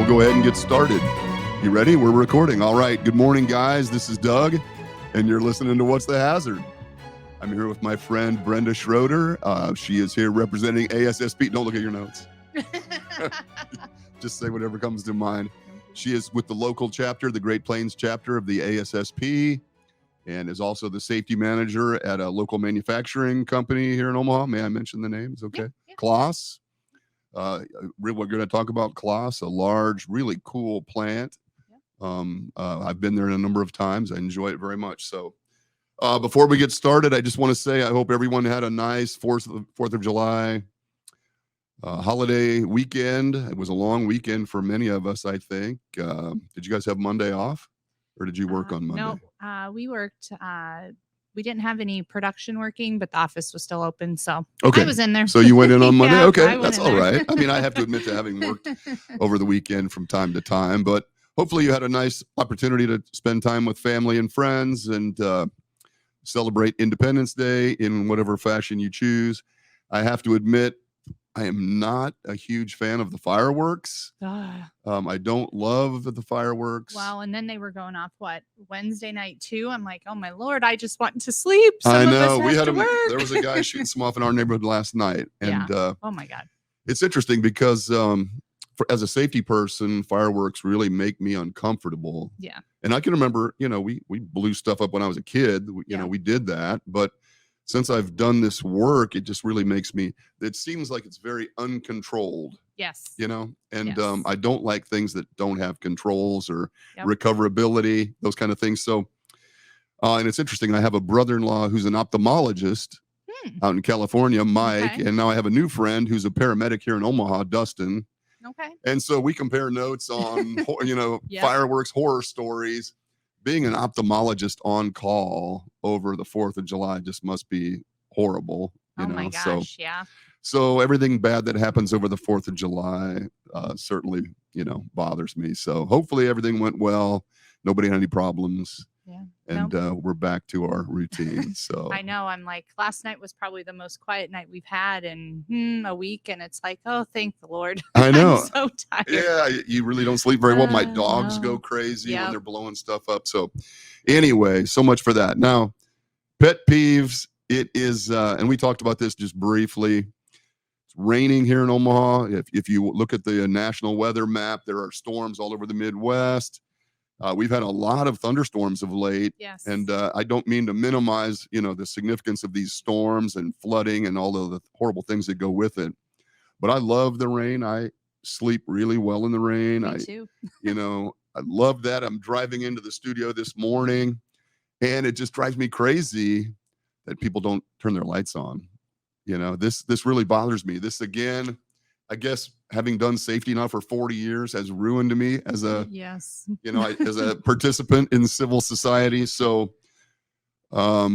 we'll go ahead and get started. You ready? We're recording. All right. Good morning, guys. This is Doug, and you're listening to What's the Hazard? I'm here with my friend Brenda Schroeder. She is here representing ASSP. Don't look at your notes. Just say whatever comes to mind. She is with the local chapter, the Great Plains chapter of the ASSP, and is also the safety manager at a local manufacturing company here in Omaha. May I mention the names? Okay. Yeah. Classen. We're going to talk about Classen, a large, really cool plant. I've been there a number of times. I enjoy it very much. So before we get started, I just want to say I hope everyone had a nice 4th of July holiday weekend. It was a long weekend for many of us, I think. Did you guys have Monday off, or did you work on Monday? No, we worked. We didn't have any production working, but the office was still open, so okay. I was in there. So you went in on Monday? Yeah, okay, that's all right. I mean, I have to admit to having worked over the weekend from time to time, but hopefully you had a nice opportunity to spend time with family and friends and celebrate Independence Day in whatever fashion you choose. I have to admit, I am not a huge fan of the fireworks. I don't love the fireworks. Wow, and then they were going off, Wednesday night too? I'm like, oh my Lord, I just want to sleep. I know. We had there was a guy shooting some off in our neighborhood last night. And oh my God. It's interesting because as a safety person, fireworks really make me uncomfortable. Yeah. And I can remember, we blew stuff up when I was a kid. We did that. But since I've done this work, it just really makes me, it seems like it's very uncontrolled. Yes. And Yes. I don't like things that don't have controls or recoverability, those kind of things. So, and it's interesting. I have a brother-in-law who's an ophthalmologist out in California, Mike. Okay. And now I have a new friend who's a paramedic here in Omaha, Dustin. Okay. And so we compare notes on, fireworks, horror stories. Being an ophthalmologist on call over the 4th of July just must be horrible. My gosh, yeah. So everything bad that happens over the 4th of July certainly, bothers me. So hopefully everything went well. Nobody had any problems. Yeah. And we're back to our routine. So I know. I'm like, last night was probably the most quiet night we've had in a week. And it's like, oh, thank the Lord. I know. I'm so tired. Yeah, you really don't sleep very well. My dogs go crazy when they're blowing stuff up. So anyway, so much for that. Now, pet peeves. It is, and we talked about this just briefly. It's raining here in Omaha. If you look at the national weather map, there are storms all over the Midwest. We've had a lot of thunderstorms of late. Yes. And I don't mean to minimize, the significance of these storms and flooding and all of the horrible things that go with it. But I love the rain. I sleep really well in the rain. Me too. I love that. I'm driving into the studio this morning, and it just drives me crazy that people don't turn their lights on. This really bothers me. This, again, I guess having done safety now for 40 years has ruined me as a as a participant in civil society. So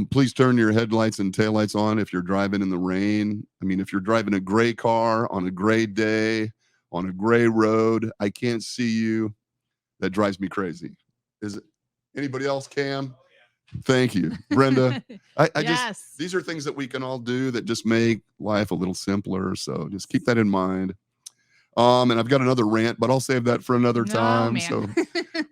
please turn your headlights and taillights on if you're driving in the rain. I mean, if you're driving a gray car on a gray day on a gray road, I can't see you. That drives me crazy. Is it anybody else, Cam? Thank you, Brenda. Just, these are things that we can all do that just make life a little simpler. So just keep that in mind. And I've got another rant, but I'll save that for another time. Man. So,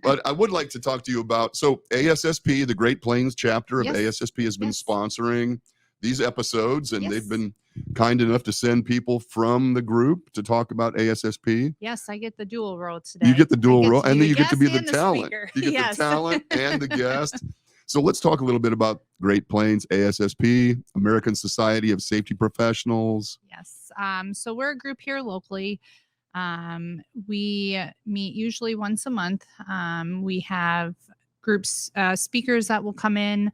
but I would like to talk to you about, ASSP, the Great Plains chapter of ASSP has been sponsoring these episodes, and they've been kind enough to send people from the group to talk about ASSP. Yes, I get the dual role today. You get the dual role, and then you get to be the talent. Speaker. You get the talent and the guest. So let's talk a little bit about Great Plains ASSP, American Society of Safety Professionals. Yes. So we're a group here locally. We meet usually once a month. We have groups, speakers that will come in.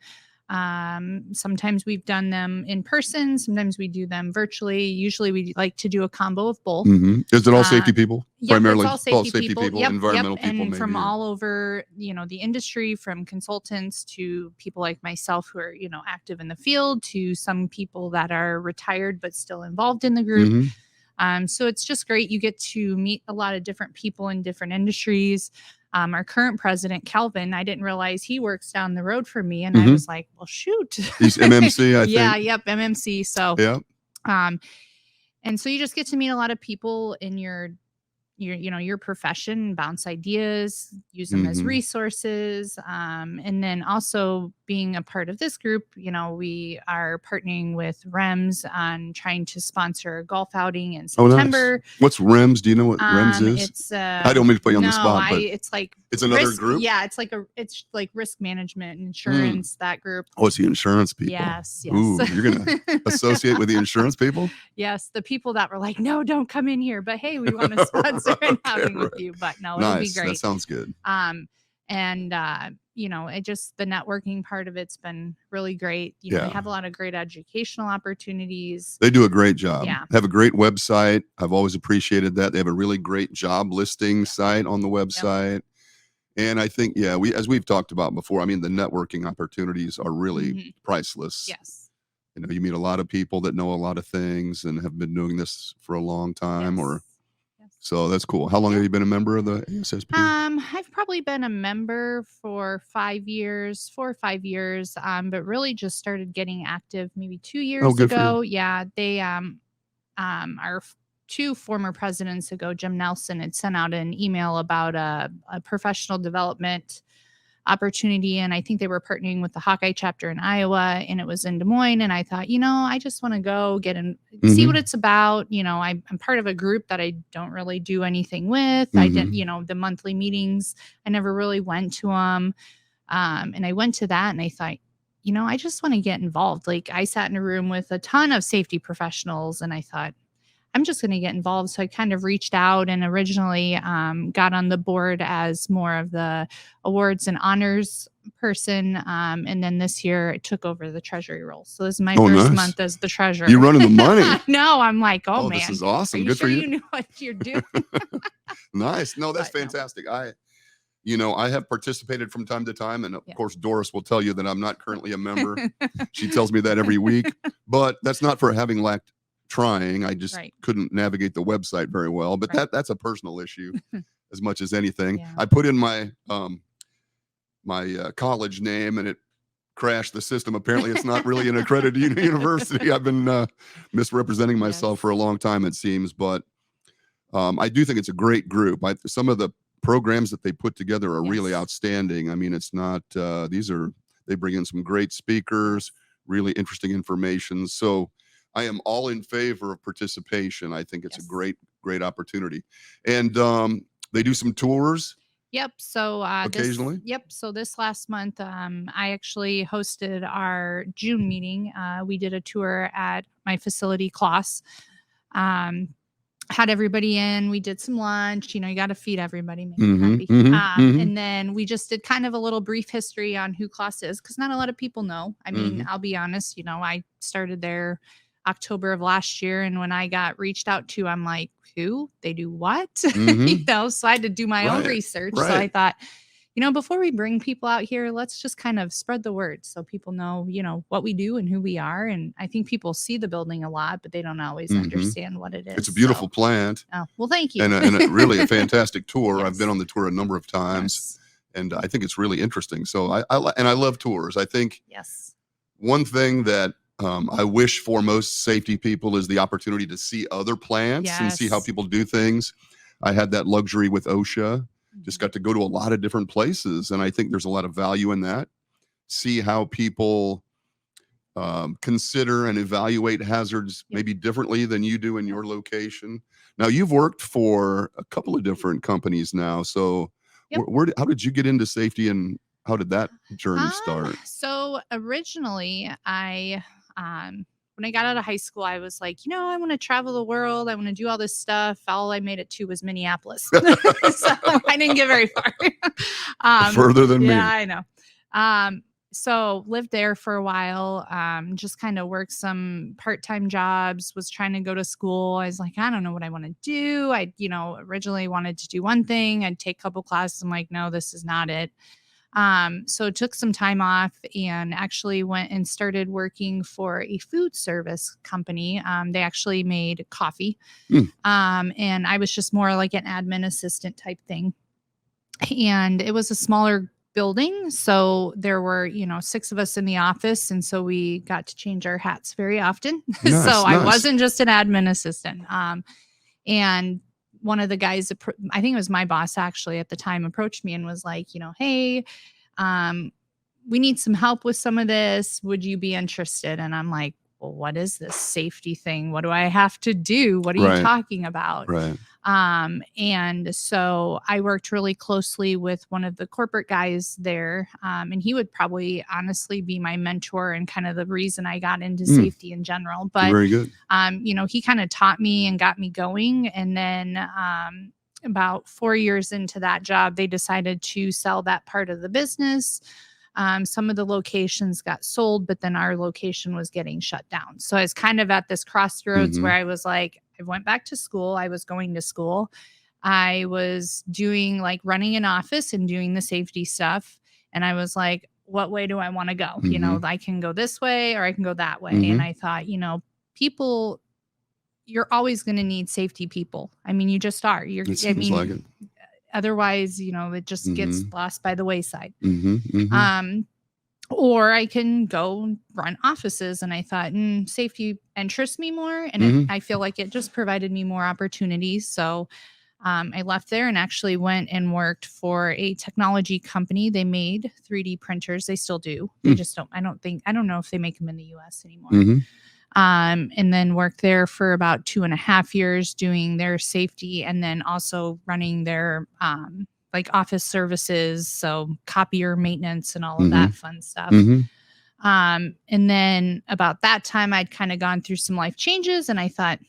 Sometimes we've done them in person. Sometimes we do them virtually. Usually we like to do a combo of both. Mm-hmm. Is it all safety people? Primarily it's all safety people. Environmental people. And maybe, from all over, the industry, from consultants to people like myself who are, active in the field, to some people that are retired but still involved in the group. Mm-hmm. So it's just great. You get to meet a lot of different people in different industries. Our current president, Calvin, I didn't realize he works down the road from me. And I was like, well, shoot. He's MMC, I think. MMC. So, and so you just get to meet a lot of people in your, your profession, bounce ideas, use them as resources. And then also being a part of this group, we are partnering with REMS on trying to sponsor a golf outing in September. Nice. What's REMS? Do you know what REMS is? It's I don't mean to put you on the spot, but it's like it's another risk, group. Yeah, it's like risk management, insurance, that group. Oh, it's the insurance people. Yes. Ooh, you're gonna associate with the insurance people? Yes, the people that were like, no, don't come in here, but hey, we want to sponsor an outing with you. But no, it'll be great. That sounds good. It just, the networking part of it's been really great. They have a lot of great educational opportunities. They do a great job. Yeah. They have a great website. I've always appreciated that. They have a really great job listing site on the website. Yep. And I think, as we've talked about before, I mean, the networking opportunities are really priceless. Yes. You meet a lot of people that know a lot of things and have been doing this for a long time. So that's cool. How long have you been a member of the ASSP? I've probably been a member for 4 or 5 years, but really just started getting active maybe 2 years ago. Yeah, they our 2 former presidents ago, Jim Nelson had sent out an email about a professional development opportunity, and I think they were partnering with the Hawkeye chapter in Iowa, and it was in Des Moines. And I thought, I just want to go get in, see what it's about. I'm part of a group that I don't really do anything with. I didn't, the monthly meetings, I never really went to them. And I went to that and I thought, I just want to get involved. Like, I sat in a room with a ton of safety professionals and I thought, I'm just going to get involved. So I kind of reached out and originally got on the board as more of the awards and honors person. And then this year I took over the treasury role. So this is my first month as the treasurer. You're running the money. No, I'm like, man, this is awesome. Good for you. You know what you're doing. Nice. No, that's fantastic. I have participated from time to time. And of course, Doris will tell you that I'm not currently a member. She tells me that every week. But that's not for having lacked trying. I just couldn't navigate the website very well, but that's a personal issue as much as anything. Yeah. I put in my college name and it crashed the system. Apparently it's not really an accredited university. I've been misrepresenting myself for a long time, it seems, but I do think it's a great group. Some of the programs that they put together are really outstanding. I mean, it's not they bring in some great speakers, really interesting information. So I am all in favor of participation. I think it's a great opportunity. And they do some tours. Yep. So occasionally. So this last month, I actually hosted our June meeting. We did a tour at my facility, Classen. Had everybody in. We did some lunch. You got to feed everybody, make them happy. And then we just did kind of a little brief history on who Classen is, because not a lot of people know. I mean, I'll be honest. I started there October of last year, and when I got reached out to, I'm like, who? They do what? So I had to do my own research. So I thought, before we bring people out here, let's just kind of spread the word so people know, what we do and who we are. And I think people see the building a lot, but they don't always understand what it is. It's a beautiful plant. Oh, well, thank you. And really a fantastic tour. I've been on the tour a number of times, and I think it's really interesting. So I love tours. I think one thing that I wish for most safety people is the opportunity to see other plants and see how people do things. I had that luxury with OSHA. Just got to go to a lot of different places, and I think there's a lot of value in that. See how people consider and evaluate hazards maybe differently than you do in your location. Now, you've worked for a couple of different companies now, so how did you get into safety, and how did that journey start? So originally, when I got out of high school, I was like, I want to travel the world. I want to do all this stuff. All I made it to was Minneapolis. So I didn't get very far. Further than me. Yeah, I know. So lived there for a while, just kind of worked some part-time jobs, was trying to go to school. I was like, I don't know what I want to do. I, originally wanted to do one thing. I'd take a couple classes. I'm like, no, this is not it. So took some time off and actually went and started working for a food service company. They actually made coffee. And I was just more like an admin assistant type thing. And it was a smaller building. So there were, 6 of us in the office. And so we got to change our hats very often. Nice. I wasn't just an admin assistant. And one of the guys, I think it was my boss actually at the time, approached me and was like, hey, we need some help with some of this. Would you be interested? And I'm like, well, what is this safety thing? What do I have to do? What are you talking about? Right. And so I worked really closely with one of the corporate guys there. And he would probably honestly be my mentor and kind of the reason I got into safety in general. But, very good. He kind of taught me and got me going. And then, about 4 years into that job, they decided to sell that part of the business. Some of the locations got sold, but then our location was getting shut down. So I was kind of at this crossroads where I was like, I went back to school. I was going to school. I was doing like running an office and doing the safety stuff. And I was like, what way do I want to go? I can go this way or I can go that way. And I thought, people, you're always going to need safety people. I mean, you just are. It seems like it. Otherwise, it just gets lost by the wayside. Or I can go run offices. And I thought, safety interests me more. And I feel like it just provided me more opportunities. So I left there and actually went and worked for a technology company. They made 3D printers. They still do. They just don't, I don't know if they make them in the US anymore. And then worked there for about 2.5 years doing their safety and then also running their like office services. So copier maintenance and all of that fun stuff. And then about that time, I'd kind of gone through some life changes and I thought,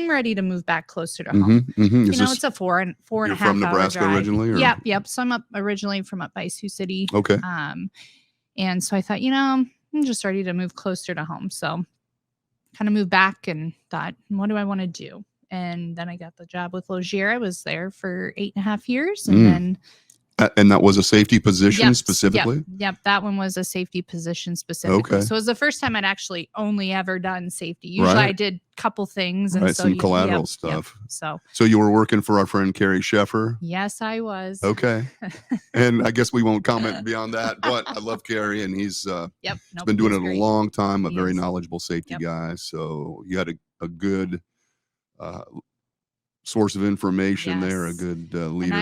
ready to move back closer to home. It's a four and a half from Nebraska hour drive. Originally? Or? Yep. So I'm originally from up by Sioux City. Okay. And so I thought, I'm just ready to move closer to home. So kind of moved back and thought, what do I want to do? And then I got the job with Lozier. I was there for 8.5 years. And then. And that was a safety position specifically? Yep. That one was a safety position specifically. Okay. So it was the first time I'd actually only ever done safety. Usually I did a couple things. And so some collateral stuff. So you were working for our friend Carrie Sheffer? Yes, I was. Okay. And I guess we won't comment beyond that, but I love Carrie and he's been doing it a long time, a very knowledgeable safety guy. So you had a good source of information there, a good leader.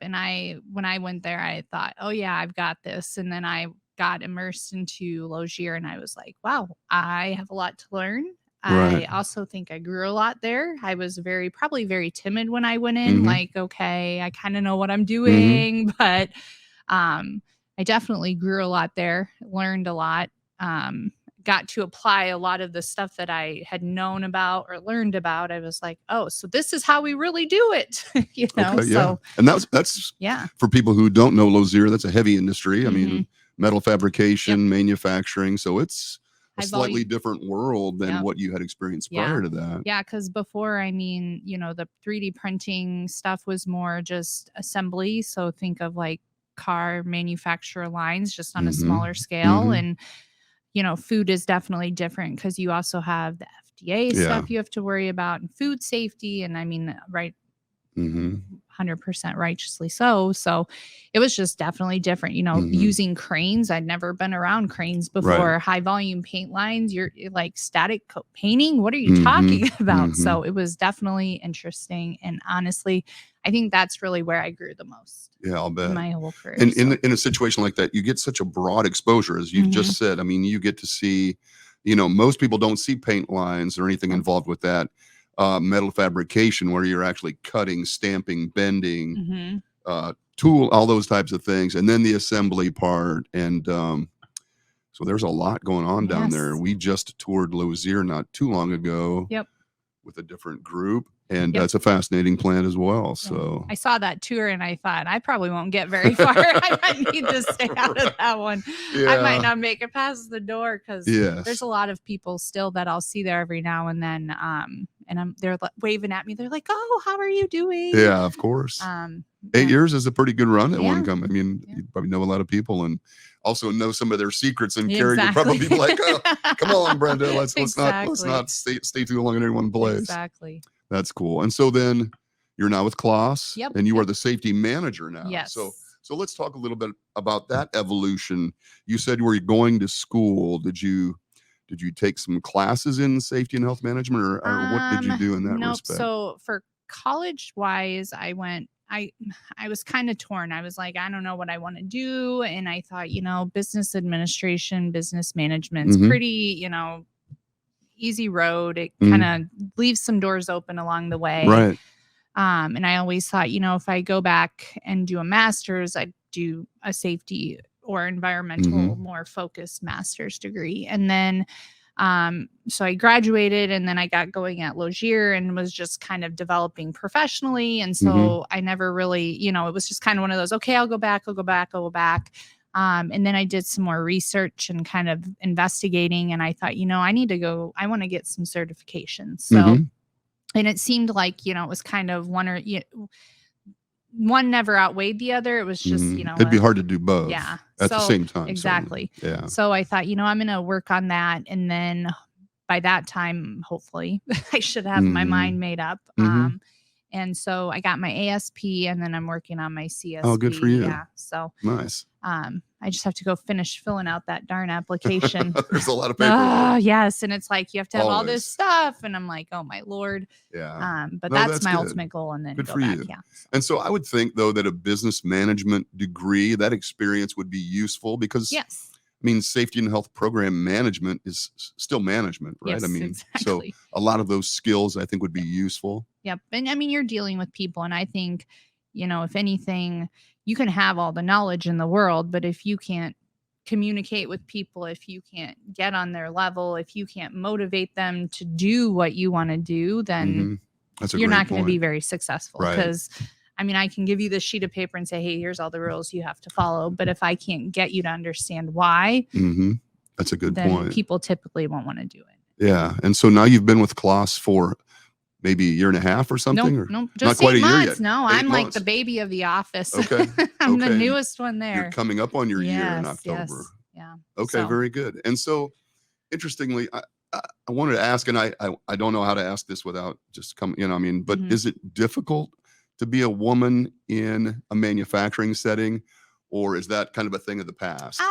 And when I went there, I thought, oh yeah, I've got this. And then I got immersed into Lozier and I was like, wow, I have a lot to learn. I also think I grew a lot there. I was probably very timid when I went in, like, okay, I kind of know what I'm doing, but I definitely grew a lot there, learned a lot. Got to apply a lot of the stuff that I had known about or learned about. I was like, oh, so this is how we really do it. So and that's for people who don't know Lozier, that's a heavy industry. I mean, metal fabrication, manufacturing. So it's a slightly different world than what you had experienced prior to that. Yeah, because before, the 3D printing stuff was more just assembly. So think of like car manufacturer lines just on a smaller scale. And food is definitely different because you also have the FDA stuff you have to worry about and food safety. And 100% righteously so. So it was just definitely different, using cranes. I'd never been around cranes before. High volume paint lines. You're like static coat painting. What are you talking about? So it was definitely interesting. And honestly, I think that's really where I grew the most. Yeah, I'll bet. In my whole career. And in a situation like that, you get such a broad exposure, as you've just said. I mean, you get to see, most people don't see paint lines or anything involved with that. Metal fabrication, where you're actually cutting, stamping, bending, tool, all those types of things. And then the assembly part. And so there's a lot going on down there. We just toured Lozier not too long ago with a different group. And that's a fascinating plant as well. So I saw that tour and I thought I probably won't get very far. I might need to stay out of that one. I might not make it past the door because there's a lot of people still that I'll see there every now and then. And they're waving at me. They're like, "Oh, how are you doing?" Yeah, of course. 8 years is a pretty good run at one company. I mean, you probably know a lot of people and also know some of their secrets. And Carrie would probably be like, "Oh, come on, Brenda, let's not stay too long in any one place." Exactly. That's cool. And so then you're now with Class, and you are the safety manager now. Yes. So let's talk a little bit about that evolution. You said you were going to school. Did you take some classes in safety and health management, or what did you do in that respect? So for college wise, I was kind of torn. I was like, I don't know what I want to do. And I thought, business administration, business management's Mhm. pretty, easy road. It Mhm. kind of leaves some doors open along the way. Right. And I always thought, if I go back and do a master's, I'd do a safety or environmental, more focused master's degree. And then, so I graduated and then I got going at Lozier and was just kind of developing professionally. And so I never really, it was just kind of one of those, okay, I'll go back. And then I did some more research and kind of investigating. And I thought, I want to get some certifications. So, and it seemed like, it was kind of one never outweighed the other. It was just, it'd be hard to do both. Yeah. At the same time. Exactly. Certainly. Yeah. So I thought, I'm going to work on that. And then by that time, hopefully I should have my mind made up. And so I got my ASP and then I'm working on my CSP. Oh, good for you. Yeah. So nice. I just have to go finish filling out that darn application. There's a lot of paperwork. Yes. And it's like, you have to have all this Always. stuff. And I'm like, oh my Lord. Yeah. But No, that's that's my good. ultimate goal. And then Good go for back. you. Yeah. And so I would think though that a business management degree, that experience would be useful because Yes. I mean, safety and health program management is still management, right? Yes, I mean, exactly. so a lot of those skills I think would be useful. Yep. And I mean, you're dealing with people. And I think, if anything, you can have all the knowledge in the world, but if you can't communicate with people, if you can't get on their level, if you can't motivate them to do what you want to do, then That's a you're great not going to be point. very successful. Right. Because I mean, I can give you this sheet of paper and say, hey, here's all the rules you have to follow. But if I can't get you to understand why, that's a good then point. people typically won't want to do it. Yeah. And so now you've been with Class for maybe a year and a half or something? Nope, or just not quite 8 a year months. yet. No, 8 I'm like months. the baby of the office. Okay. I'm the Okay. newest one there. You're coming up on your year in Yes, October. yeah. Okay, So, very good. And so, interestingly, I wanted to ask, and I don't know how to ask this without just coming, I mean, but is it difficult to be a woman in a manufacturing setting, or is that kind of a thing of the past?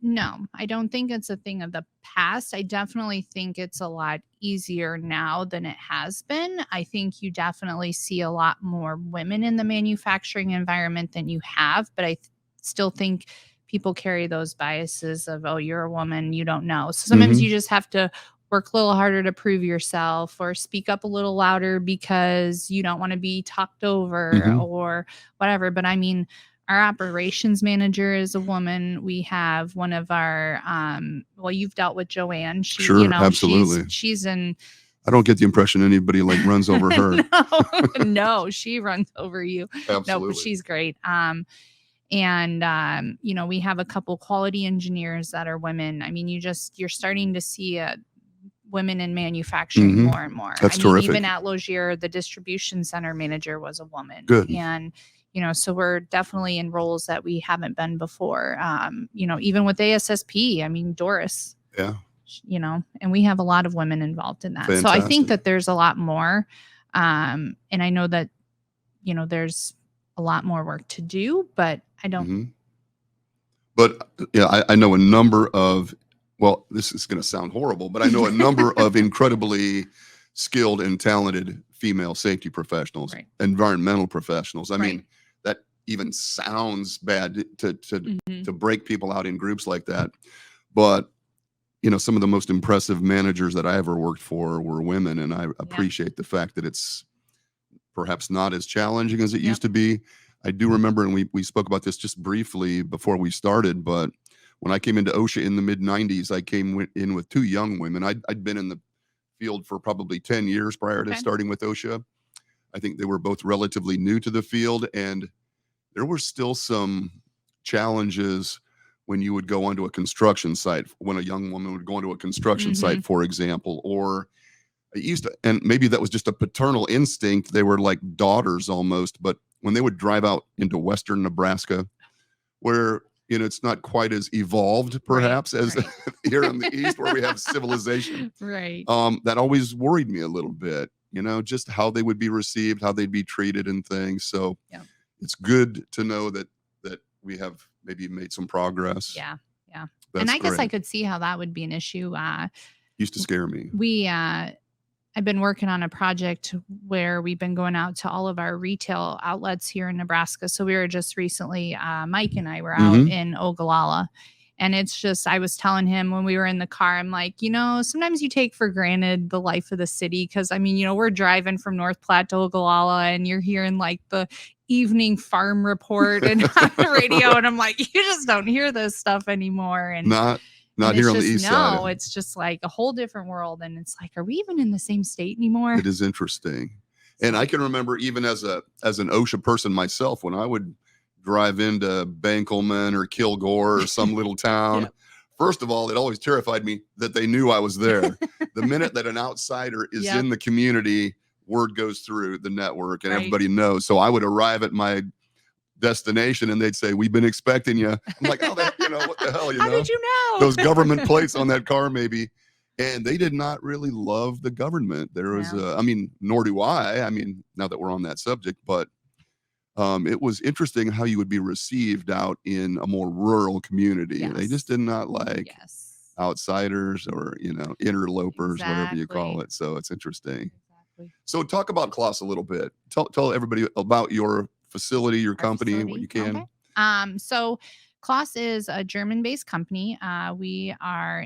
no, I don't think it's a thing of the past. I definitely think it's a lot easier now than it has been. I think you definitely see a lot more women in the manufacturing environment than you have, but I still think people carry those biases of, oh, you're a woman, you don't know. So sometimes you just have to work a little harder to prove yourself or speak up a little louder because you don't want to be talked over or whatever. But I mean, our operations manager is a woman. We have one of our, well, you've dealt with Joanne. She, Sure, absolutely. She's in. I don't get the impression anybody like runs over her. No, she runs over you. Absolutely. No, but she's great. And we have a couple quality engineers that are women. I mean, you're starting to see women in manufacturing more and more. That's terrific. Even at Lozier, the distribution center manager was a woman. Good. And so we're definitely in roles that we haven't been before. Even with ASSP, I mean, Doris. Yeah. And we have a lot of women involved in that. Fantastic. So I think that there's a lot more. And I know that, there's a lot more work to do, but I don't. But yeah, I know a number of, well, this is going to sound horrible, but I know a number of incredibly skilled and talented female safety professionals, environmental professionals. I mean, that even sounds bad to break people out in groups like that. But, some of the most impressive managers that I ever worked for were women. And I appreciate the fact that it's perhaps not as challenging as it used to be. I do remember, and we spoke about this just briefly before we started, but when I came into OSHA in the mid-90s, I came in with 2 young women. I'd been in the field for probably 10 years prior to starting with OSHA. I think they were both relatively new to the field, and there were still some challenges when you would go onto a construction site, when a young woman would go onto a construction site, for example, or it used to, and maybe that was just a paternal instinct. They were like daughters almost, but when they would drive out into Western Nebraska, where it's not quite as evolved, perhaps, as here in the East, where we have civilization. That always worried me a little bit, just how they would be received, how they'd be treated and things. So it's good to know that we have maybe made some progress. Yeah. That's and I guess great. I could see how that would be an issue. Used to scare me. I I've been working on a project where we've been going out to all of our retail outlets here in Nebraska. So we were just recently, Mike and I were out in Ogallala. And it's just, I was telling him when we were in the car, I'm like, sometimes you take for granted the life of the city. Cause I mean, we're driving from North Platte to Ogallala and you're hearing like the evening farm report and on the radio. And I'm like, you just don't hear this stuff anymore. And not here on the east side. No, it's just like a whole different world. And it's like, are we even in the same state anymore? It is interesting. And I can remember even as an OSHA person myself, when I would drive into Bankelman or Kilgore or some little town, first of all, it always terrified me that they knew I was there. The minute that an outsider is in the community, word goes through the network and everybody knows. So I would arrive at my destination and they'd say, "We've been expecting you." I'm like, "Oh, what the hell, How did you know? Those government plates on that car, maybe." And they did not really love the government. There was, nor do I. I mean, now that we're on that subject, but it was interesting how you would be received out in a more rural community. They just did not like outsiders or, interlopers, whatever you call it. So it's interesting. So talk about Class a little bit. Tell everybody about your facility, your company, what you can. Okay. So Class is a German-based company. We are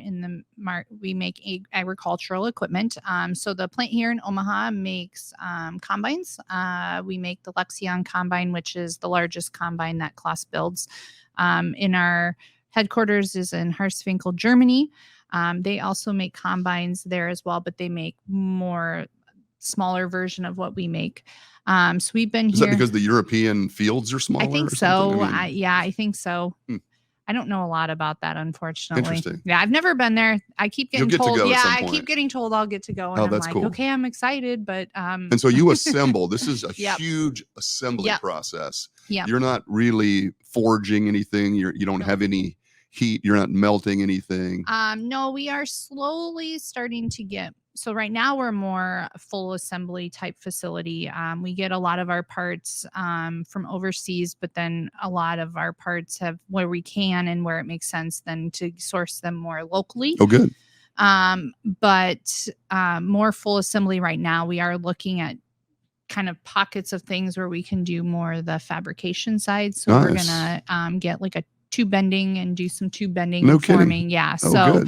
we make agricultural equipment. So the plant here in Omaha makes combines. We make the Lexion combine, which is the largest combine that Class builds. In our headquarters is in Harzwinkel, Germany. They also make combines there as well, but they make more smaller version of what we make. So we've been here. Is that because the European fields are smaller? I think so. I think so. I don't know a lot about that, unfortunately. Interesting. Yeah, I've never been there. I keep getting told. I keep getting told I'll get to go. And I'm like, cool. Okay, I'm excited, but And so you assemble. This is a huge assembly process. Yeah. You're not really forging anything. You don't have any heat. You're not melting anything. No, we are slowly starting to get. So right now we're more full assembly type facility. We get a lot of our parts from overseas, but then a lot of our parts have where we can and where it makes sense then to source them more locally. Oh, good. But more full assembly right now. We are looking at kind of pockets of things where we can do more of the fabrication side. So we're gonna get like a tube bending and do some tube bending and forming. Yeah. So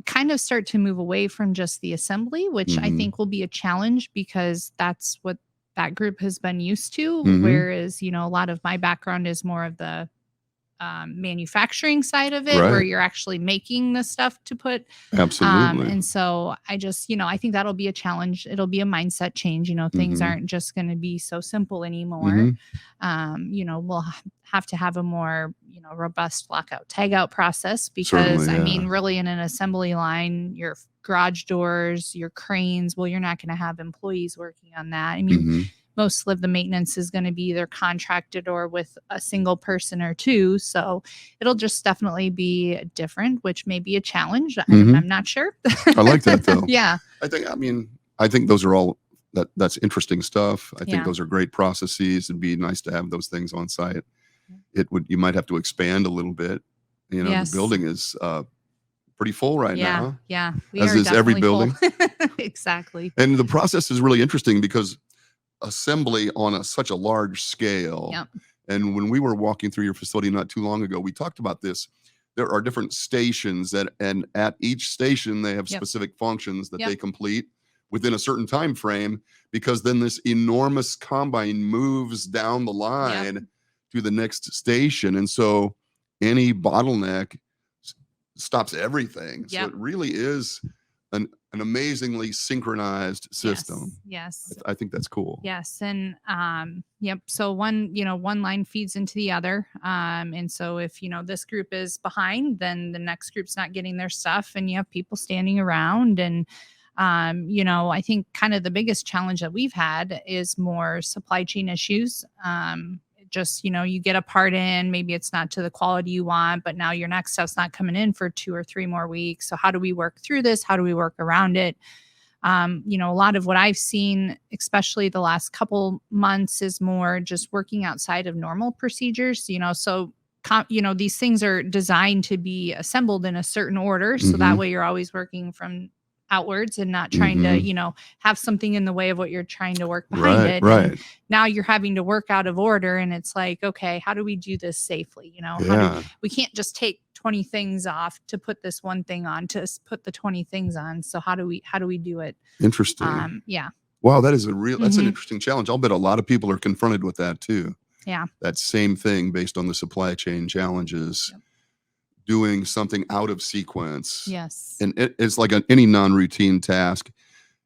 kind of start to move away from just the assembly, which I think will be a challenge because that's what that group has been used to. Whereas, a lot of my background is more of the manufacturing side of it, where you're actually making the stuff to put. Absolutely. And so I just, I think that'll be a challenge. It'll be a mindset change. Things aren't just going to be so simple anymore. We'll have to have a more, robust lockout tagout process because really in an assembly line, your garage doors, your cranes, well, you're not going to have employees working on that. I mean, most of the maintenance is going to be either contracted or with a single person or two. So it'll just definitely be different, which may be a challenge. I'm not sure. I like that though. Yeah. I think those are all that's interesting stuff. I think those are great processes. It'd be nice to have those things on site. You might have to expand a little bit. The building is pretty full right now. Yeah. As is every building. Exactly. And the process is really interesting because assembly on such a large scale. And when we were walking through your facility not too long ago, we talked about this. There are different stations and at each station they have specific functions that they complete within a certain time frame, because then this enormous combine moves down the line to the next station. And so any bottleneck stops everything. So it really is an amazingly synchronized system. Yes. I think that's cool. Yes. And so one line feeds into the other. And so if this group is behind, then the next group's not getting their stuff and you have people standing around. And I think kind of the biggest challenge that we've had is more supply chain issues. You get a part in, maybe it's not to the quality you want, but now your next stuff's not coming in for 2 or 3 more weeks. So how do we work through this? How do we work around it? A lot of what I've seen, especially the last couple months, is more just working outside of normal procedures, these things are designed to be assembled in a certain order. So that way you're always working from outwards and not trying to, you know, have something in the way of what you're trying to work behind Right, it. right. And now you're having to work out of order, and it's like, okay, how do we do this safely? You know, Yeah. we can't just take 20 things off to put this one thing on, to put the 20 things on. So how do we do it? Interesting. Yeah. Wow, that is that's an interesting challenge. I'll bet a lot of people are confronted with that too. Yeah. That same thing based on the supply chain challenges. Yep. Doing something out of sequence. Yes. And it's like any non-routine task.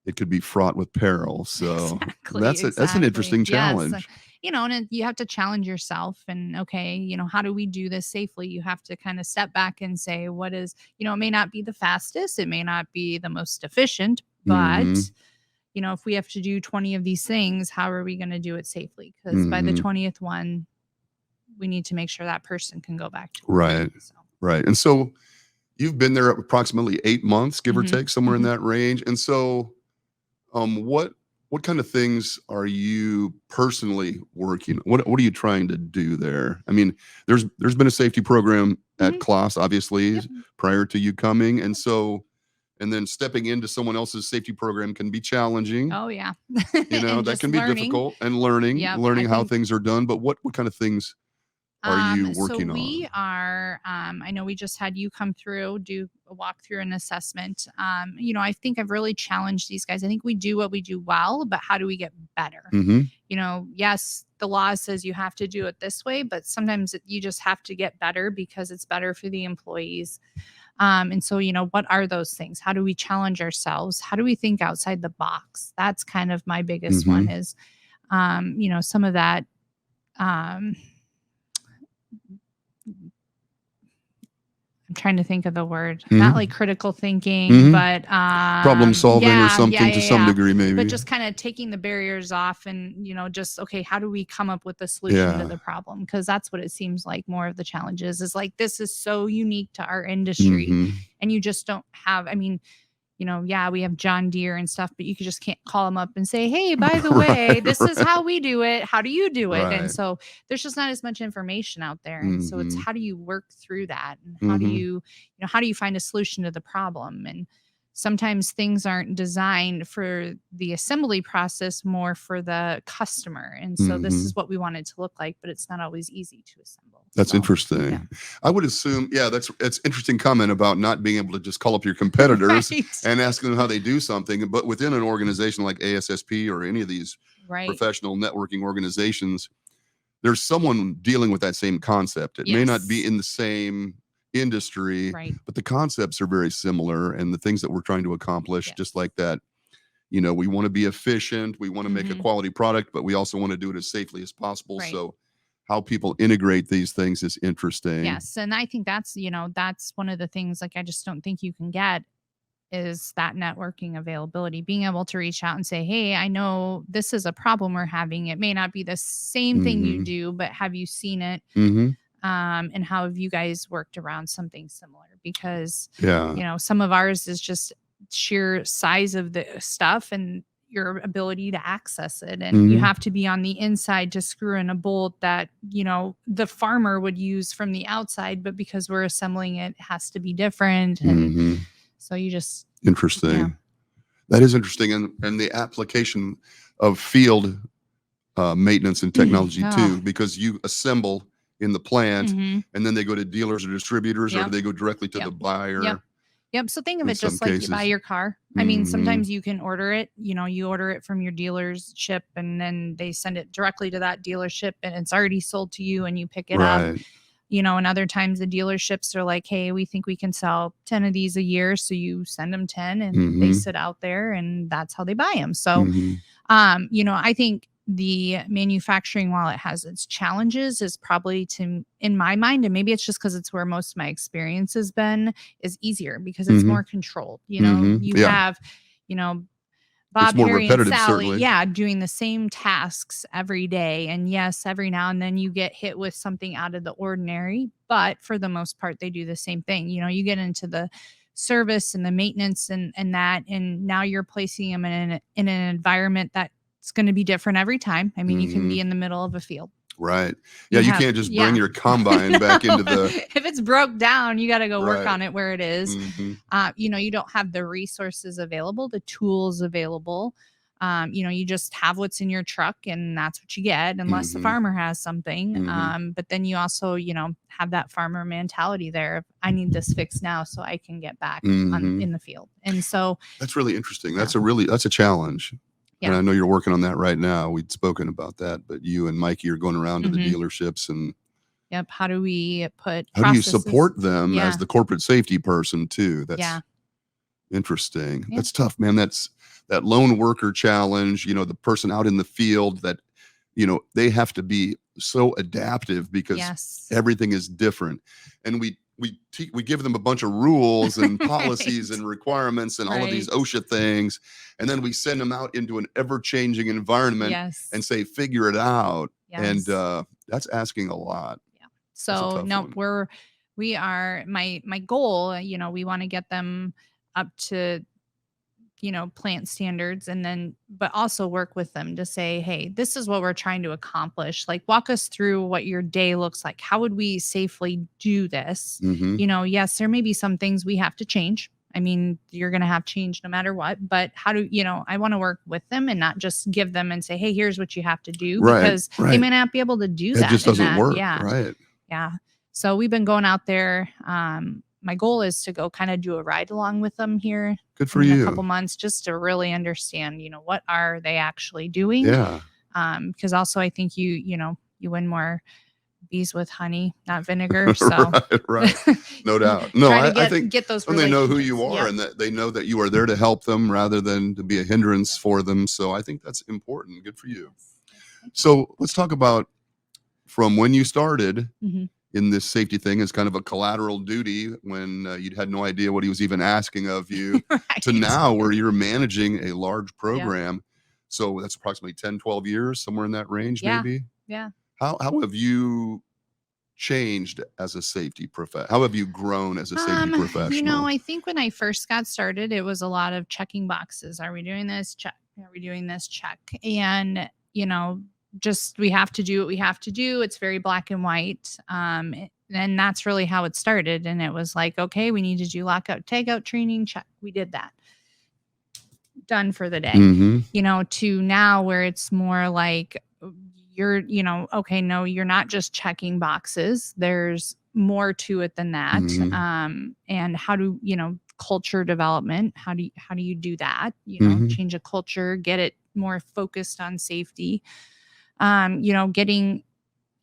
It could be fraught with peril. So that's an interesting challenge. Yes. You know, and you have to challenge yourself and, okay, you know, how do we do this safely? You have to kind of step back and say, what is, you know, it may not be the fastest, it may not be the most efficient, but you know, if we have to do 20 of these things, how are we going to do it safely? Because by the 20th one, we need to make sure that person can go back to work. Right. Right. And so you've been there approximately 8 months, give or take, somewhere in that range. And so what kind of things are you personally working? What are you trying to do there? I mean, there's been a safety program at Class, obviously, prior to you coming. And so, and then stepping into someone else's safety program can be challenging. Oh yeah. You know, that can be difficult, and learning how things are done. But what kind of things are you working so we on? are, I know we just had you come through, do a walkthrough and assessment. You know, I think I've really challenged these guys. I think we do what we do well, but how do we get better? You know, yes, the law says you have to do it this way, but sometimes you just have to get better because it's better for the employees. And so, you know, what are those things? How do we challenge ourselves? How do we think outside the box? That's kind of my biggest one is, you know, some of that, I'm trying to think of the word, not like critical thinking, but problem solving or something to some degree, maybe. But just kind of taking the barriers off and, you know, just, okay, how do we come up with a solution to the problem? Because that's what it seems like more of the challenges is like, this is so unique to our industry and you just don't have, I mean, you know, yeah, we have John Deere and stuff, but you just can't call them up and say, hey, by the way, this is how we do it. How do you do it? And so there's just not as much information out there. And so it's how do you work through that? And how do you know, how do you find a solution to the problem? And sometimes things aren't designed for the assembly process, more for the customer. And so this is what we want it to look like, but it's not always easy to assemble. That's interesting. I would assume, that's interesting comment about not being able to just call up your competitors and ask them how they do something. But within an organization like ASSP or any of these professional networking organizations, there's someone dealing with that same concept. It may not be in the same industry, but the concepts are very similar, and the things that we're trying to accomplish, just like that. You know, we want to be efficient, we want to make a quality product, but we also want to do it as safely as possible. So how people integrate these things is interesting. Yes. And I think that's, you know, that's one of the things, like, I just don't think you can get is that networking availability, being able to reach out and say, hey, I know this is a problem we're having. It may not be the same thing you do, but have you seen it? And how have you guys worked around something similar? Because, you know, some of ours is just sheer size of the stuff and your ability to access it. And you have to be on the inside to screw in a bolt that, you know, the farmer would use from the outside, but because we're assembling it, it has to be different. And so you just. Interesting. That is interesting. And the application of field maintenance and technology too, because you assemble in the plant and then they go to dealers or distributors or they go directly to the buyer. So think of it just like you buy your car. I mean, sometimes you can order it, you know, you order it from your dealership and then they send it directly to that dealership and it's already sold to you and you pick it up. You know, and other times the dealerships are like, hey, we think we can sell 10 of these a year. So you send them 10 and they sit out there and that's how they buy them. So, you know, I think the manufacturing, while it has its challenges, is probably, in my mind, and maybe it's just because it's where most of my experience has been, is easier because it's more controlled. You know, you have, you know, Bob, Harry, and Sally, doing the same tasks every day. And yes, every now and then you get hit with something out of the ordinary, but for the most part, they do the same thing. You know, you get into the service and the maintenance and that, and now you're placing them in an environment that's going to be different every time. I mean, you can be in the middle of a field. Right. Yeah, you can't just bring yeah. your combine back into the if it's broke down, you got to go work Right. on it where it is. Mhm. You don't have the resources available, the tools available. You just have what's in your truck and that's what you get unless the Mhm. farmer has something. Mhm. But then you also, have that farmer mentality there of I need this fixed now so I can get back Mhm. in the field. And so That's really interesting. Yeah. That's a challenge. And Yeah. I know you're working on that right now. We'd spoken about that, but you and Mikey are going around to the Mhm. dealerships, and Yep. How do we put how do you processes? support them Yeah. as the corporate safety person too? That's Yeah. interesting. Yeah. That's tough, man. That's that lone worker challenge, the person out in the field that, they have to be so adaptive because Yes. everything is different. And we give them a bunch of rules and policies Right. and requirements and all of these Right. OSHA things. And then we send them out into an ever-changing environment Yes. and say, figure it out. And Yes. that's asking a lot. Yeah. That's a So tough nope, one. we are my goal, we want to get them up to, plant standards and then but also work with them to say, hey, this is what we're trying to accomplish. Like walk us through what your day looks like. How would we safely do this? Hmm. Yes, there may be some things we have to change. I mean, you're going to have change no matter what, but how do, I want to work with them and not just give them and say, hey, here's what you have to do Right. because they Right. may not be able to do It that. just in doesn't that. work. Yeah. Right. Yeah. So we've been going out there. My goal is to go kind of do a ride along with them here Good for in a you. couple months just to really understand, what are they actually doing? Yeah. Because also I think you win more bees with honey, not vinegar. So right. No doubt. No, try to I think get those when they know who you relationships. are Yep. and that they know that you are there to help them rather than to be a hindrance for them. So I think that's important. Good for you. So let's talk about from when you started Mhm. in this safety thing as kind of a collateral duty when you had no idea what he was even asking of you to Right. now where you're managing a large program. So that's approximately 10, 12 years, somewhere in that range, Yeah. maybe. Yeah. How have you changed as a safety how have you grown as a safety professional? I think when I first got started, it was a lot of checking boxes. Are we doing this? Check. Are we doing this? Check. And, just we have to do what we have to do. It's very black and white. And that's really how it started. And it was like, okay, we need to do lockout, tagout training. Check. We did that. Done for the day. Mm-hmm. To now where it's more like you're, okay, no, you're not just checking boxes. There's more to it than that. Mm-hmm. And how do, culture development, how do you do that? Mm-hmm. Change a culture, get it more focused on safety. Getting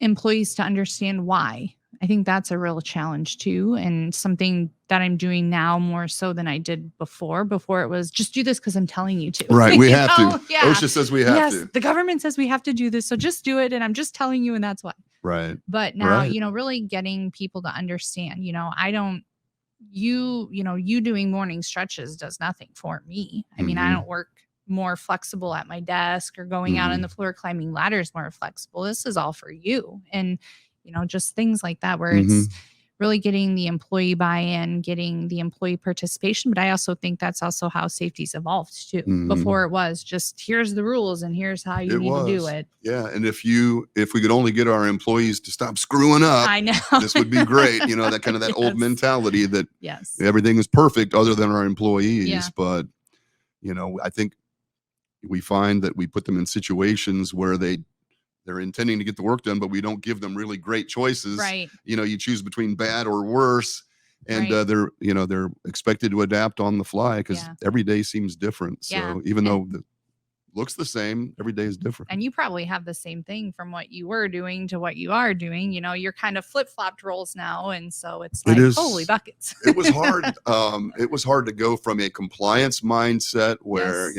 employees to understand why. I think that's a real challenge too, and something that I'm doing now more so than I did before. Before it was just do this because I'm telling you to. Right. We have to. Yeah. OSHA says we have to. The government says we have to do this. So just do it. And I'm just telling you, and that's why. Right. But now, Right. Really getting people to understand, I don't, you doing morning stretches does nothing for me. I mean, I don't work more flexible at my desk or going out on the floor climbing ladders more flexible. This is all for you. And, just things like that where it's really getting the employee buy-in, getting the employee participation. But I also think that's also how safety's evolved too. Before it was just here's the rules and here's how you need to do it. Yeah. And if we could only get our employees to stop screwing up, I know this would be great. That kind of that old mentality that yes, everything is perfect other than our employees. Yeah. But, I think we find that we put them in situations where they're intending to get the work done, but we don't give them really great choices. Right. You choose between bad or worse, and Right. they're expected to adapt on the fly because every day seems different. So even though it looks the same, every day is different. And you probably have the same thing from what you were doing to what you are doing. You're kind of flip-flopped roles now, and so it's like holy buckets. It was hard. It was hard to go from a compliance mindset where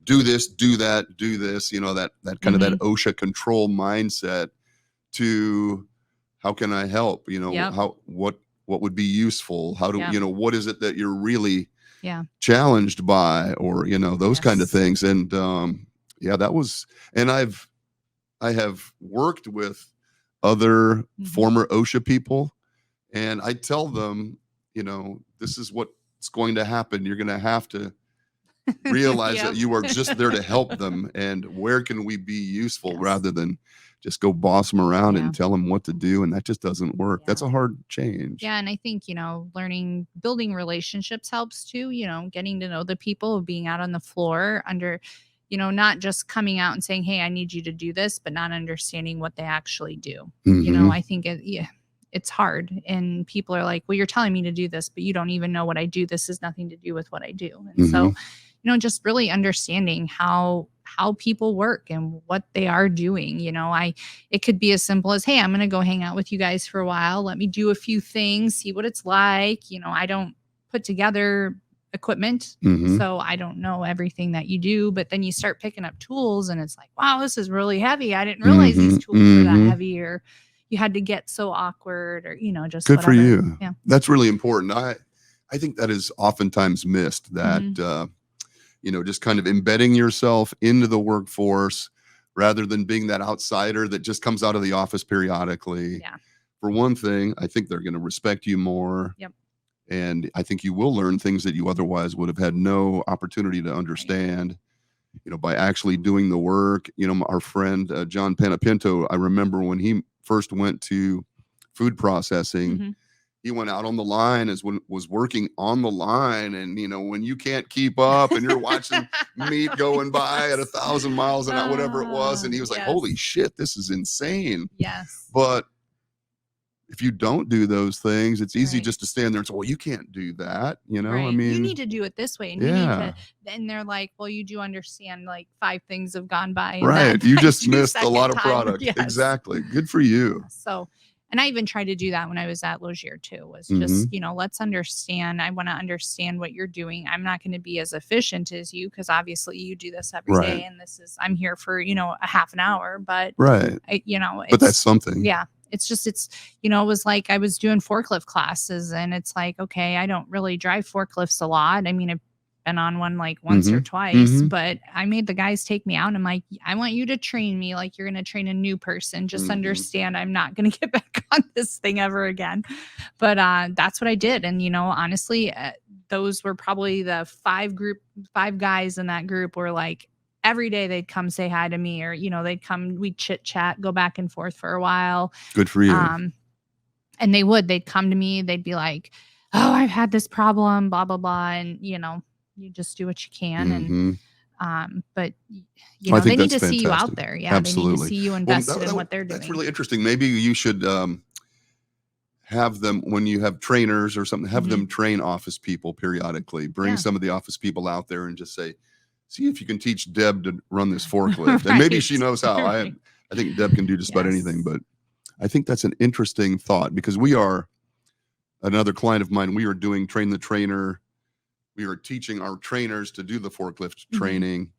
do this, do that, do this. That kind of that OSHA control mindset to how can I help? How what would be useful? How do what is it that you're really challenged by, or those kind of things. And that was, and I have worked with other former OSHA people, and I tell them, this is what's going to happen. You're going to have to realize that you are just there to help them, and where can we be useful rather than just go boss them around Yeah. and tell them what to do. And that just doesn't work. Yeah. That's a hard change. Yeah. And I think, building relationships helps too, getting to know the people, being out on the floor not just coming out and saying, hey, I need you to do this, but not understanding what they actually do. I think it's hard. And people are like, well, you're telling me to do this, but you don't even know what I do. This has nothing to do with what I do. And so, just really understanding how people work and what they are doing. It could be as simple as, hey, I'm going to go hang out with you guys for a while. Let me do a few things, see what it's like. I don't put together equipment, so I don't know everything that you do, but then you start picking up tools and it's like, wow, this is really heavy. I didn't realize these tools were that heavy, or you had to get so awkward, or just good whatever. for you. Yeah, that's really important. I think that is oftentimes missed, that just kind of embedding yourself into the workforce rather than being that outsider that just comes out of the office periodically. Yeah. For one thing, I think they're going to respect you more. Yep. And I think you will learn things that you otherwise would have had no opportunity to understand, by actually doing the work. Our friend, John Panapinto, I remember when he first went to food processing, he went out on the line was working on the line. And, when you can't keep up and you're watching meat going by at 1,000 miles an hour, whatever it was. And he was like, holy shit, this is insane. Yes. But if you don't do those things, it's easy just to stand there and say, well, you can't do that. Right. I mean, you need to do it this way. And you need to, and they're like, well, you do understand like 5 things have gone by. Right. You just missed a lot of time. product. Yes. Exactly. Good for you. So, and I even tried to do that when I was at Lozier too, was just, let's understand. I want to understand what you're doing. I'm not going to be as efficient as you, because obviously you do this every day. And I'm here for, a half an hour, but but that's something. Yeah. It's it was like I was doing forklift classes, and it's like, okay, I don't really drive forklifts a lot. I mean, I've been on one like once or twice, but I made the guys take me out, and I'm like, I want you to train me like you're going to train a new person. Just understand I'm not going to get back on this thing ever again. But that's what I did. And, honestly, those were probably the 5 guys in that group were like, every day they'd come say hi to me, or, they'd come, we'd chit chat, go back and forth for a while. Good for you. And they'd come to me, they'd be like, oh, I've had this problem, blah, blah, blah. And, you just do what you can. And, but they need to see you out there. Yeah. Absolutely. They need to see you invested in what they're doing. That's really interesting. Maybe you should, have them, when you have trainers or something, have them train office people periodically, bring some of the office people out there and just say, see if you can teach Deb to run this forklift. And maybe she knows how. I think Deb can do just about anything, but I think that's an interesting thought, because we are, another client of mine, we are doing train the trainer. We are teaching our trainers to do the forklift training,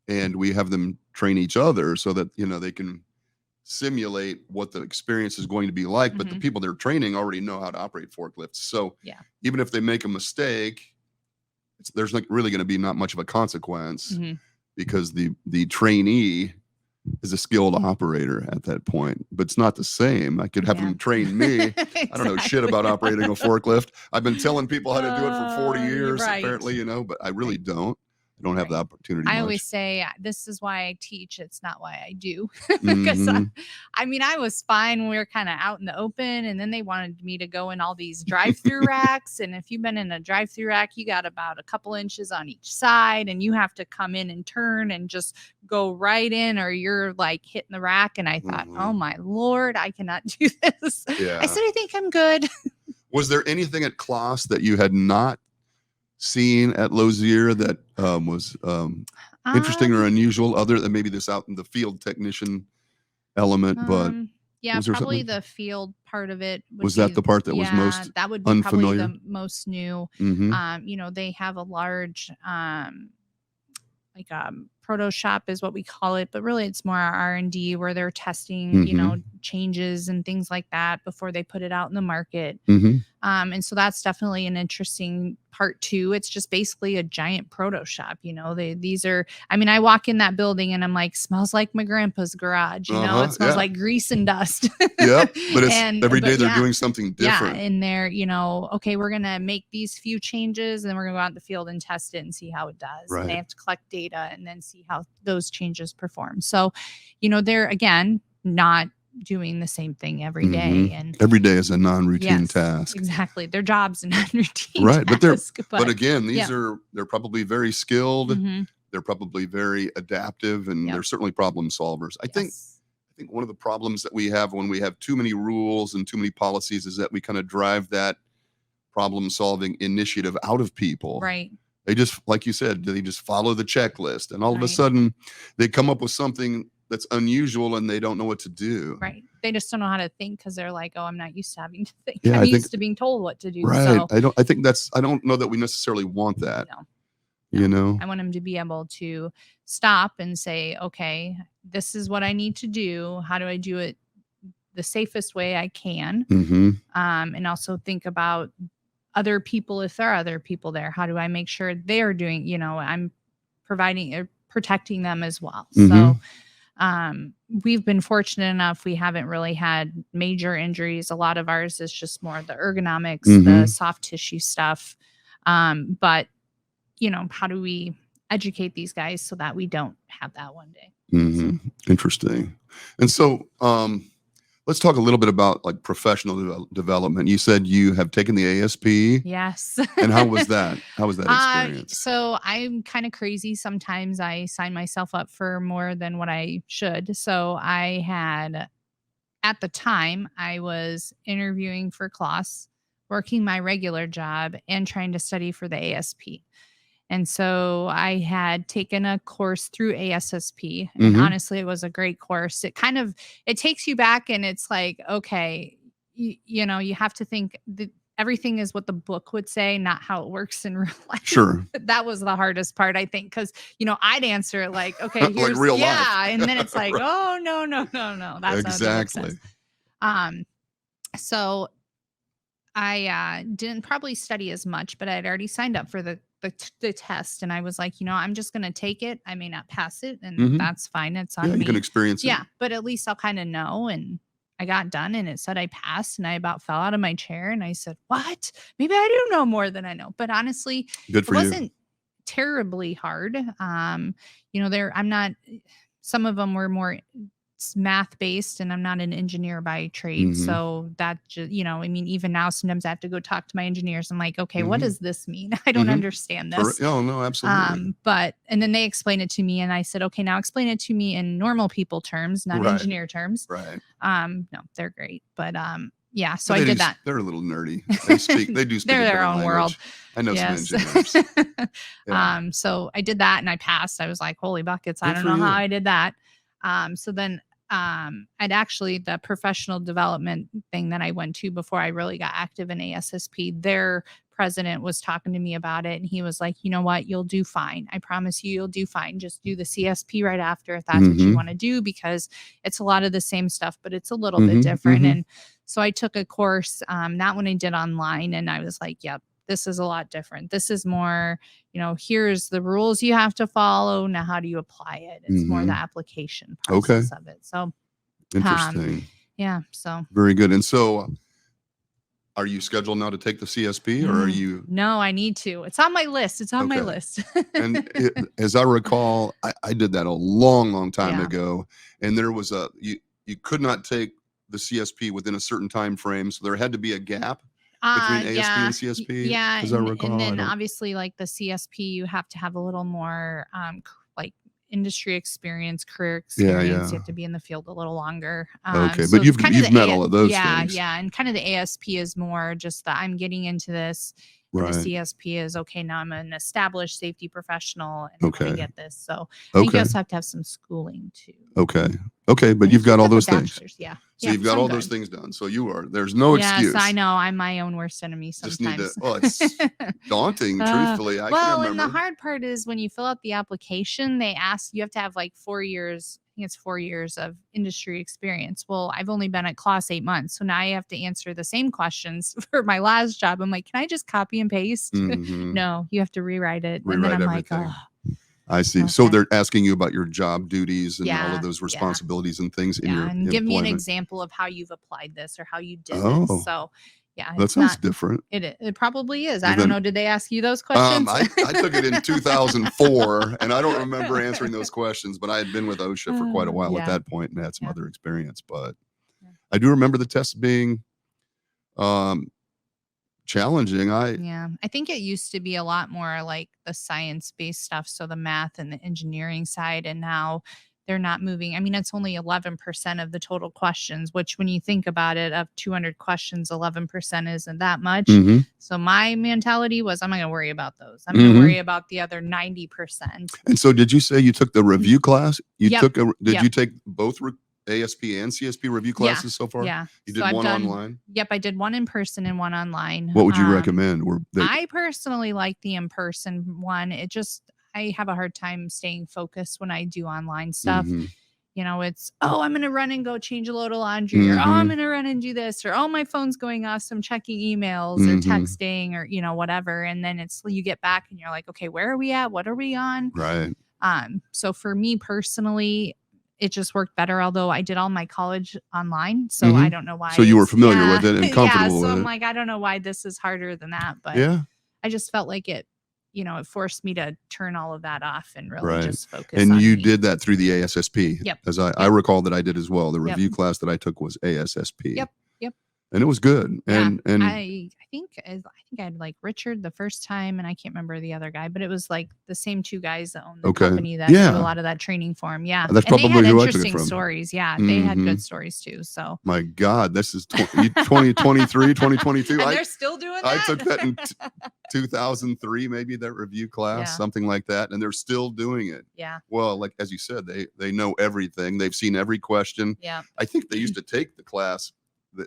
and we have them train each other so that, they can simulate what the experience is going to be like. But the people they're training already know how to operate forklifts. So even if they make a mistake, there's like really going to be not much of a consequence, because the trainee is a skilled operator at that point. But it's not the same. I could have them train me. Exactly. I don't know shit about operating a forklift. I've been telling people how to do it for 40 years, apparently, but I really don't. I don't have the opportunity. I always say, this is why I teach. It's not why I do. Because I was fine when we were kind of out in the open, and then they wanted me to go in all these drive-through racks. And if you've been in a drive-through rack, you got about a couple inches on each side, and you have to come in and turn and just go right in, or you're like hitting the rack. And I thought, oh my Lord, I cannot do this. Yeah. I said, I think I'm good. Was there anything at Class that you had not seen at Lozier that was interesting or unusual, other than maybe this out in the field technician element? But yeah, probably the field part of it was that the part that was most that would be unfamiliar? Probably the most new. They have a large proto shop is what we call it, but really it's more R&D, where they're testing changes and things like that before they put it out in the market. And so that's definitely an interesting part too. It's just basically a giant proto shop. These are, I walk in that building and I'm like, smells like my grandpa's garage. It smells like grease and dust. But it's every day they're doing something different. Yeah, and they're, okay, we're gonna make these few changes, and then we're gonna go out in the field and test it and see how it does. Right. And they have to collect data and then see how those changes perform. So, they're, again, not doing the same thing every day. And every day is a non-routine yes, task. exactly. Their job's a non-routine Right. task. But again, yeah. they're probably very skilled. Mm-hmm. They're probably very adaptive, and Yep. they're certainly problem solvers. I think one of the problems that we have when we have too many rules and too many policies is that we kind of drive that problem solving initiative out of people. Right. They just, like you said, they just follow the checklist, and all of a Right. sudden they come up with something that's unusual and they don't know what to do. Right. They just don't know how to think because they're like, oh, I'm not used to having to think. Yeah, I'm I think- used to being told what to do. Right. So I don't know that we necessarily want that. no. You know, I want them to be able to stop and say, okay, this is what I need to do. How do I do it the safest way I can? And also think about other people. If there are other people there, how do I make sure they're doing, I'm providing or protecting them as well. So we've been fortunate enough. We haven't really had major injuries. A lot of ours is just more the ergonomics, the soft tissue stuff. But how do we educate these guys so that we don't have that one day? Interesting. And so let's talk a little bit about like professional development. You said you have taken the ASP. Yes. And how was that? How was that experience? So I'm kind of crazy. Sometimes I sign myself up for more than what I should. So I had, at the time, I was interviewing for Classen, working my regular job, and trying to study for the ASP. And so I had taken a course through ASSP, and honestly, it was a great course. It takes you back, and it's like, okay, you have to think that everything is what the book would say, not how it works in real life. Sure. That was the hardest part, I think, because, I'd answer it like, okay, here's, like real life. and then it's like, oh, no. That's exactly. How it so I didn't probably study as much, but I'd already signed up for the test, and I was like, I'm just going to take it. I may not pass it, and that's fine. It's on me. You can experience it. Yeah, but at least I'll kind of know. And I got done, and it said I passed, and I about fell out of my chair, and I said, what? Maybe I do know more than I know. But honestly, Good for it you. wasn't terribly hard. I'm not, some of them were more math based, and I'm not an engineer by trade. So that just, even now, sometimes I have to go talk to my engineers. I'm like, okay, what does this mean? I don't understand this. Oh, no, absolutely. And then they explain it to me, and I said, okay, now explain it to me in normal people terms, not engineer terms. Right. No, they're great. But yeah, so I did that. They're a little nerdy. They do speak they're a their different own language. world. I know Yes. some engineers. Yeah. So I did that, and I passed. I was like, holy buckets. I Good don't for know you. how I did that. So then I'd actually, the professional development thing that I went to before I really got active in ASSP, their president was talking to me about it, and he was like, you know what, you'll do fine. I promise you'll do fine. Just do the CSP right after if that's what you want to do, because it's a lot of the same stuff, but it's a little bit different. And so I took a course, that one I did online, and I was like, yep, this is a lot different. This is more, here's the rules you have to follow. Now, how do you apply it? It's more the application process of it. So interesting. Yeah. So very good. And so are you scheduled now to take the CSP, or are you? No, I need to. It's on my list. It's on my list. And as I recall, I did that a long time ago. And there was you could not take the CSP within a certain time frame. So there had to be a gap between ASP and CSP. Yeah. As I recall. And then obviously, like the CSP, you have to have a little more like industry experience, career experience. You have to be in the field a little longer. Okay, so but you've kind of met all of those things. Yeah. And kind of the ASP is more just that I'm getting into this. Right. The CSP is, okay, now I'm an established safety professional, and I get this. So I think you also have to have some schooling too. Okay, but you've got all those things. Yeah. So you've got all those things done. So there's no excuse. Yes, I know. I'm my own worst enemy sometimes. Just need to, it's daunting, truthfully. I can remember. And the hard part is when you fill out the application, they ask, you have to have like 4 years. I think it's 4 years of industry experience. Well, I've only been at Class 8 months. So now I have to answer the same questions for my last job. I'm like, can I just copy and paste? No, you have to rewrite it. And then I'm everything. like, oh. I see. Okay. So they're asking you about your job duties and all of those responsibilities and things in your and give employment. me an example of how you've applied this or how you did this. So Yeah, That it's sounds not. different. It probably is. Well, I don't then- know. Did they ask you those questions? I took it in 2004, and I don't remember answering those questions, but I had been with OSHA for quite a while at Yeah. that point and had some Yeah. other experience. But Yeah. I do remember the tests being challenging. Yeah, I think it used to be a lot more like the science-based stuff, so the math and the engineering side, and now they're not moving. I mean, it's only 11% of the total questions, which when you think about it, of 200 questions, 11% isn't that much. Mhm. So my mentality was, I'm not going to worry about those. I'm going to worry about the other 90%. And so, did you say you took the review class? You Yep. took a? Did Yep. you take both ASP and CSP review classes so far? Yeah. You So did I've one done- online. Yep, I did one in person and one online. What would you recommend? Were they? I personally like the in-person one. I have a hard time staying focused when I do online stuff. Mhm. You know, it's, oh, I'm going to run and go change a load of laundry, or, oh, I'm going to run and do this, or, oh, my phone's going off, so I'm checking emails or texting or, whatever. And then you get back and you're like, okay, where are we at? What are we on? Right. So for me personally, it just worked better, although I did all my college online. So I don't know why. So you were it's- familiar with it and comfortable so with I'm it. like, I don't know why this is harder than that, but Yeah. I just felt like it forced me to turn all of that off and really Right. just focus And on you me. did that through the ASSP. Yep. As I recall that I did as well. The Yep. review class that I took was ASSP. Yep. And it was good. And I think I had like Richard the first time, and I can't remember the other guy, but it was like the same two guys that own the Okay. company that Yeah. do a lot of that training for him. Yeah, That's and they probably had who I took it interesting from. stories. Yeah, they had Mhm. good stories too. So my God, this is 2023, 2022. and they're still doing I that. took that in 2003, maybe, that review class, Yeah. something like that, and they're still doing it. Yeah. Well, like as you said, they know everything. They've seen every question. Yeah. I think they used to take the class.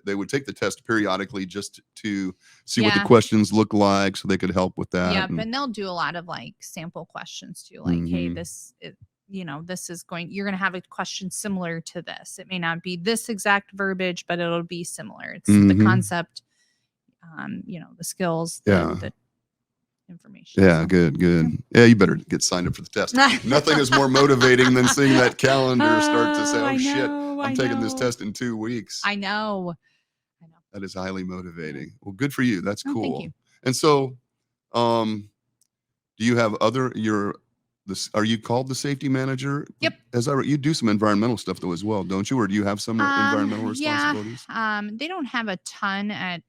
They would take the test periodically just to see what the Yeah. questions look like, so they could help with that. Yeah, and- but they'll do a lot of like sample questions too. Like, hey, Mhm. this is you're going to have a question similar to this. It may not be this exact verbiage, but it'll be similar. It's the Mhm. concept, the skills, Yeah. the information. Yeah, So. good. Yeah, you better get signed up for the test. Nothing is more motivating than seeing that calendar start to say, Oh, "Oh I shit, know, I'm I taking this know. test in 2 weeks." I know. That is highly motivating. Well, good for you. That's Oh, cool. thank you. And so, do you have are you called the safety manager? Yep. You do some environmental stuff though as well, don't you? Or do you have some environmental responsibilities? Yeah. They don't have a ton at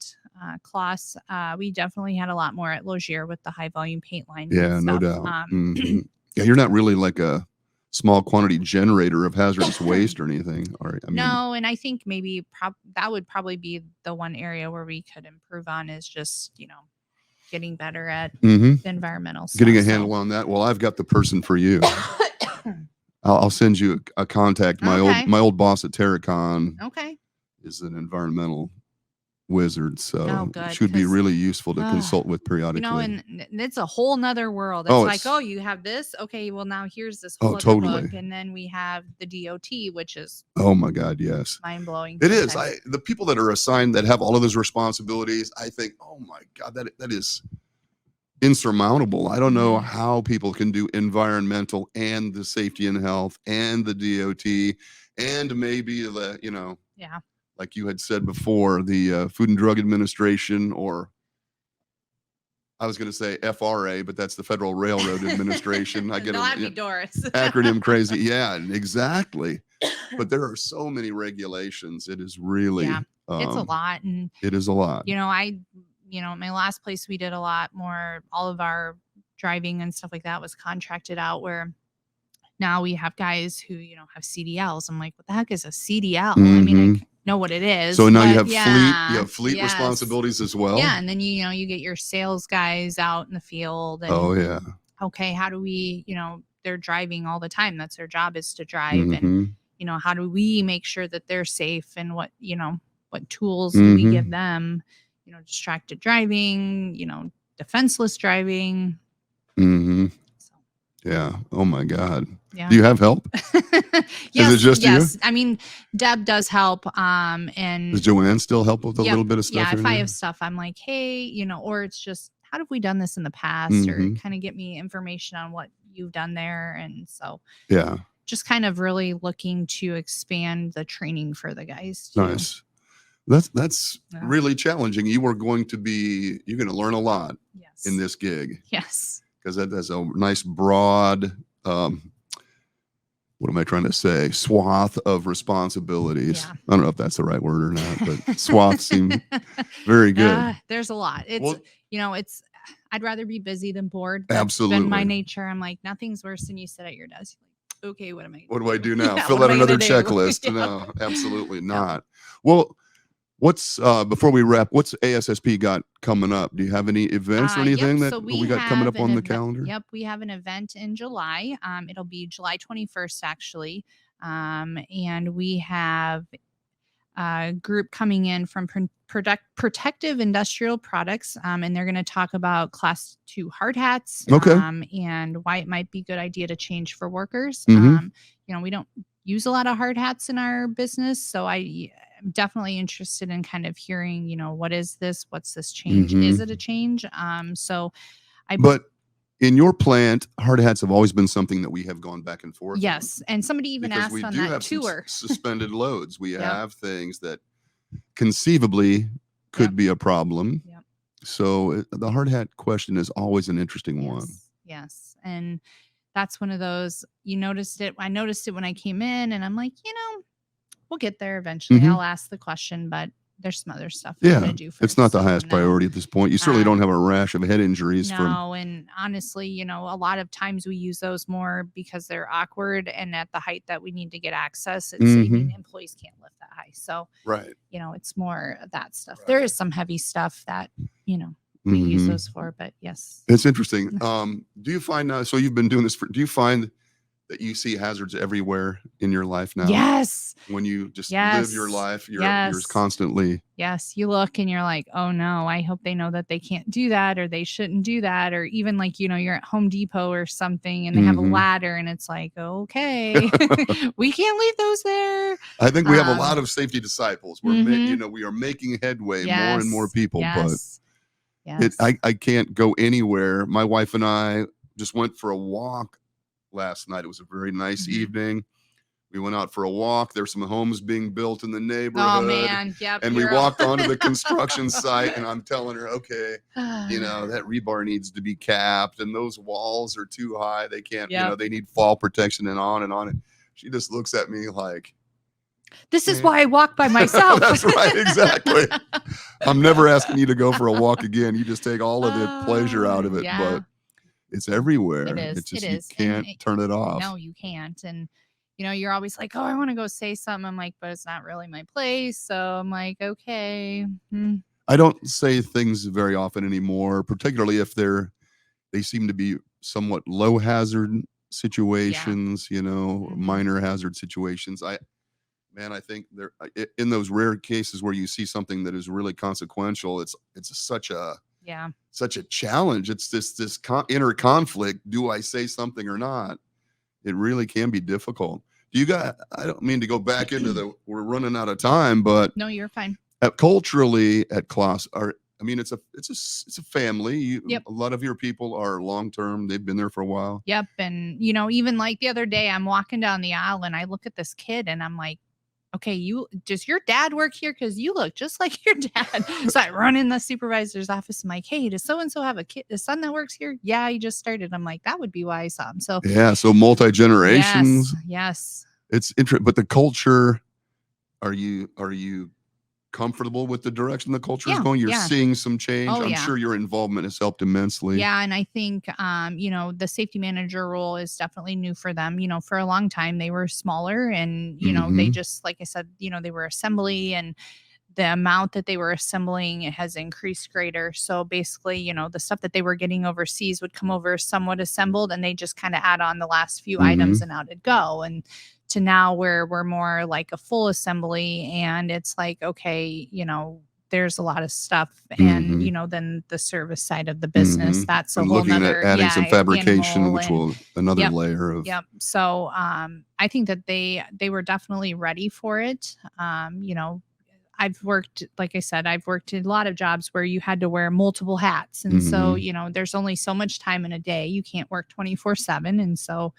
Class. We definitely had a lot more at Lozier with the high volume paint line. Yeah, and no stuff. doubt. Mhm. Yeah, you're not really like a small quantity generator of hazardous waste or anything. No, and I think maybe that would probably be the one area where we could improve on is just getting better at the environmental stuff. Getting a handle on that. Well, I've got the person for you. I'll send you a contact. Okay. My old boss at Terracon Okay. is an environmental wizard, so Oh, good, it should be 'cause- really useful to consult with periodically. And it's a whole nother world. It's Oh, like, it's- oh, you have this. Okay, well now here's this Oh, whole other totally. book, and then we have the DOT, which is Oh my God, yes. mind blowing. It is. The people that are assigned that have all of those responsibilities, I think, oh my God, that is insurmountable. I don't know how people can do environmental and the safety and health and the DOT and maybe Yeah. like you had said before, the Food and Drug Administration, or I was going to say FRA, but that's the Federal Railroad Administration. I get no, that'd a be Doris. acronym crazy. Yeah, exactly. But there are so many regulations. It is really, Yeah, it's a lot. And, it is a lot. my last place we did a lot more, all of our driving and stuff like that was contracted out, where now we have guys who, have CDLs. I'm like, what the heck is a CDL? I mean, I know what it is. So now you but have fleet yes. responsibilities as well. Yeah. And then, you get your sales guys out in the field. And, Oh yeah. okay, how do we, they're driving all the time. That's their job, is to drive. And, how do we make sure that they're safe, and what tools do we give them? Distracted driving, defenseless driving. So, Yeah. Oh my God. yeah. Do you have help? Yes, Is it just yes. I mean, Deb does help. And Does Joanne still help with a Yep. little bit of stuff? yeah, here if and I there? have stuff, I'm like, hey, or it's just, how have we done this in the past, or kind of get me information on what you've done there. And so, Yeah. just kind of really looking to expand the training for the guys too. Nice. That's Yeah. really challenging. You're going to learn a lot Yes. in this gig, Yes. because that's a nice broad, what am I trying to say? Swath of responsibilities. Yeah. I don't know if that's the right word or not, but swath seemed very good. There's a lot. It's, Well, I'd rather be busy than bored. That's been my absolutely. nature. I'm like, nothing's worse than you sit at your desk. You're like, okay, what am I? What do I do now? Yeah, Fill what out am I another gonna do? checklist? Yeah. No, absolutely not. Well, what's before we wrap? What's ASSP got coming up? Do you have any events or anything Yep. that So we got coming up on the calendar? Yep, we have an event in July. It'll be July 21st actually, and we have a group coming in from Protective Industrial Products, and they're going to talk about Class 2 hard hats, Okay. and why it might be a good idea to change for workers. Mhm. We don't use a lot of hard hats in our business, so I'm definitely interested in kind of hearing, what is this? What's this change? Mhm. Is it a change? But in your plant, hard hats have always been something that we have gone back and forth on. Yes, and somebody even Because asked we on do that have some tour. suspended loads. We Yep. have things that conceivably could Yep. be a problem. Yep. So the hard hat question is always an interesting one. Yes. And that's one of those, I noticed it when I came in, and I'm like, we'll get there eventually. Mhm. I'll ask the question, but there's some other stuff we're Yeah, going to do first. it's not the so highest no. priority at this point. You certainly don't have a rash of head injuries from. No, and honestly, a lot of times we use those more because they're awkward, and at the height that we need to get access, employees can't lift that high. So, right. It's more of that stuff. Right. There is some heavy stuff that, we use those for, but yes. It's interesting. Do you find so you've been doing this do you find that you see hazards everywhere in your life now? Yes. When you just live your life, you're constantly. Yes. You look and you're like, oh no, I hope they know that they can't do that, or they shouldn't do that. Or even like, you're at Home Depot or something and they have a ladder, and it's like, okay, we can't leave those there. I think we have a lot of safety disciples. We're, we are making headway, Yes. more and more people, Yes. but I can't go anywhere. My wife and I just went for a walk last night. It was a very nice evening. We went out for a walk. There's some homes being built in the neighborhood. Oh man, yep. And we walked onto the construction site, and I'm telling her, okay, that rebar needs to be capped, and those walls are too high. They can't, they need fall protection, and on and on. And she just looks at me like, this is why I walk by myself. That's right, exactly. I'm never asking you to go for a walk again. You just take all of the pleasure out of it, but it's everywhere. It is. It's just, it is. You can't turn it off. No, you can't. And you're always like, oh, I want to go say something. I'm like, but it's not really my place. So I'm like, okay. I don't say things very often anymore, particularly if they seem to be somewhat low hazard situations, minor hazard situations. I think they're in those rare cases where you see something that is really consequential. It's such a challenge. It's this inner conflict. Do I say something or not? It really can be difficult. I don't mean to go back into we're running out of time, but no, you're fine. Culturally at Classen, it's a family. A lot of your people are long-term. They've been there for a while. Yep. And, even like the other day, I'm walking down the aisle and I look at this kid and I'm like, okay, does your dad work here? Because you look just like your dad. So I run in the supervisor's office. I'm like, hey, does so-and-so have a son that works here? Yeah, he just started. I'm like, that would be why I saw him. So so multi-generations. Yes. It's interesting. But the culture, are you comfortable with the direction the culture is going? You're seeing some change. I'm sure your involvement has helped immensely. Yeah. And I think, the safety manager role is definitely new for them. For a long time, they were smaller and, they just, like I said, they were assembly, and the amount that they were assembling has increased greater. So basically, the stuff that they were getting overseas would come over somewhat assembled, and they just kind of add on the last few items and out it'd go. And to now where we're more like a full assembly, and it's like, okay, there's a lot of stuff, and then the service side of the business, that's a whole nother, adding some fabrication, which will another layer of. Yep. So I think that they were definitely ready for it. I've worked, like I said, I've worked in a lot of jobs where you had to wear multiple hats. And so, there's only so much time in a day. You can't work 24/7. And so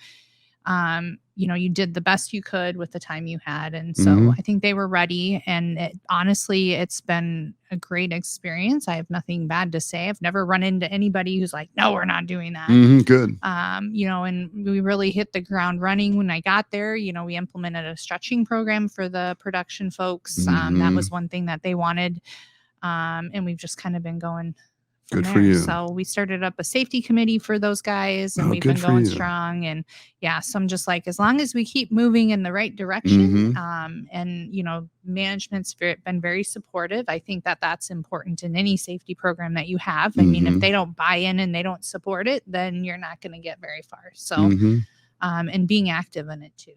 you did the best you could with the time you had. And so Mhm. I think they were ready. And honestly, it's been a great experience. I have nothing bad to say. I've never run into anybody who's like, no, we're not doing that. Good. And we really hit the ground running when I got there. We implemented a stretching program for the production folks. That was one thing that they wanted. And we've just kind of been going from Good there. for you. So we started up a safety committee for those guys, and Oh, we've good been for going you. strong. And yeah, so I'm just like, as long as we keep moving in the right direction, and management's been very supportive. I think that that's important in any safety program that you have. I mean, if they don't buy in and they don't support it, then you're not going to get very far. So, and being active in it too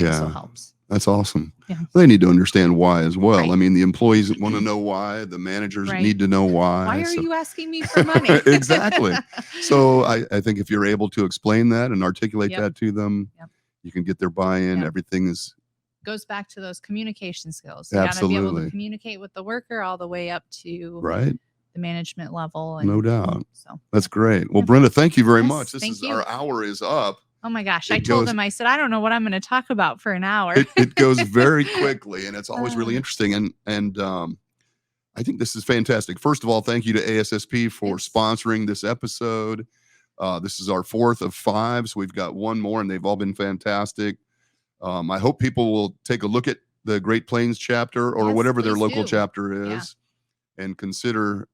also helps. That's awesome. Yeah. They need to understand why as well. Right. I mean, the employees want to know why, the managers need to know why. Why are you asking me for money? Exactly. So I think if you're able to explain that and articulate that to them, you can get their buy-in. Everything goes back to those communication skills. You got to be able to communicate with the worker all the way up to the management level. No doubt. So that's great. Well, Brenda, thank you very much. Our hour is up. Oh my gosh. I told them, I said, I don't know what I'm going to talk about for an hour. It goes very quickly, and it's always really interesting. And I think this is fantastic. First of all, thank you to ASSP for sponsoring this episode. This is our 4th of 5. So we've got one more, and they've all been fantastic. I hope people will take a look at the Great Plains chapter or whatever their local chapter is and consider,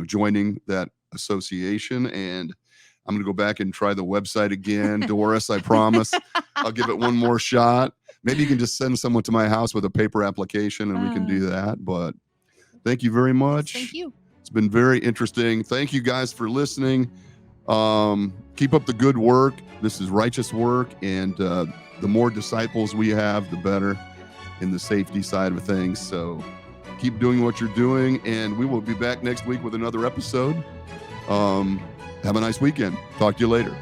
joining that association. And I'm going to go back and try the website again. Doris, I promise. I'll give it one more shot. Maybe you can just send someone to my house with a paper application and we can do that. But thank you very much. Thank you. It's been very interesting. Thank you guys for listening. Keep up the good work. This is righteous work. And the more disciples we have, the better in the safety side of things. So keep doing what you're doing. And we will be back next week with another episode. Have a nice weekend. Talk to you later.